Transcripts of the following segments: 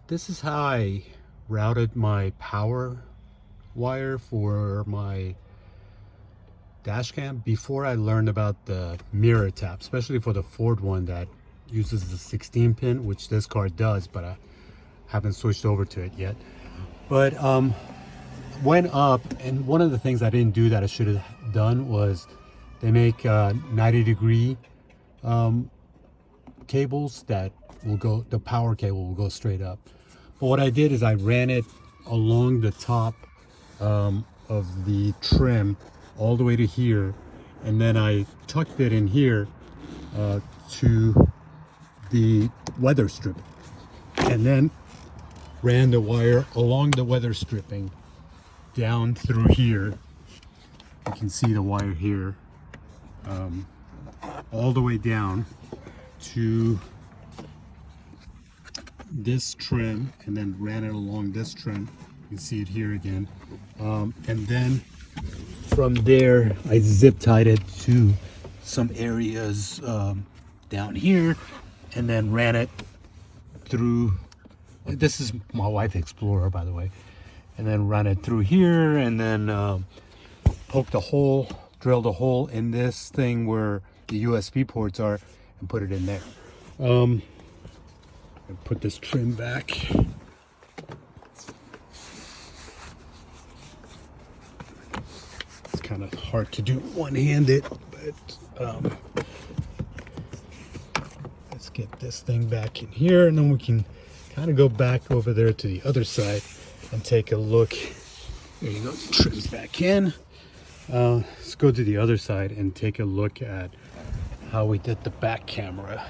This is how I routed my power wire for my dash cam before I learned about the mirror tap, especially for the Ford one that uses the 16 pin, which this car does, but I haven't switched over to it yet. But went up, and one of the things I didn't do that I should have done was they make 90-degree cables that will go, the power cable will go straight up. But what I did is I ran it along the top of the trim all the way to here, and then I tucked it in here to the weather strip, and then ran the wire along the weather stripping down through here. You can see the wire here, all the way down to this trim, and then ran it along this trim. You can see it here again, and then from there I zip tied it to some areas down here, and then ran it through. This is my white Explorer, by the way. And then ran it through here, and then poked a hole, drilled a hole in this thing where the USB ports are, and put it in there. And put this trim back. It's kind of hard to do one-handed, but let's get this thing back in here, and then we can kind of go back over there to the other side and take a look. There you go, the trim's back in. Let's go to the other side and take a look at how we did the back camera.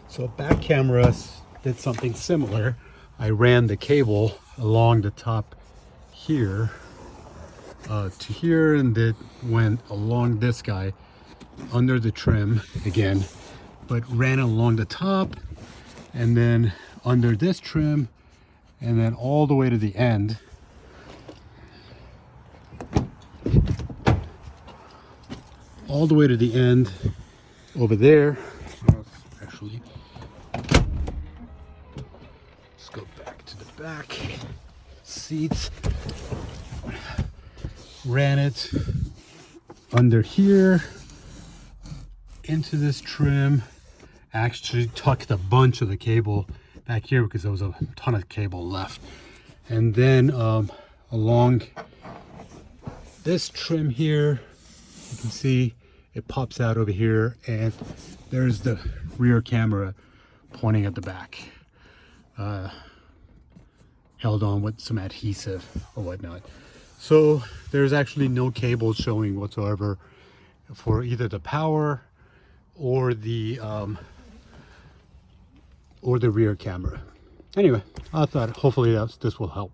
So back cameras did something similar. I ran the cable along the top here to here, and it went along this guy under the trim again, but ran along the top and then under this trim, and then all the way to the end. All the way to the end over there. Actually, let's go back to the back seats. Ran it under here into this trim. Actually tucked a bunch of the cable back here because there was a ton of cable left, and then along this trim here, you can see it pops out over here, and there's the rear camera pointing at the back, held on with some adhesive or whatnot. So there's actually no cable showing whatsoever for either the power or the rear camera. Anyway, I thought hopefully this will help.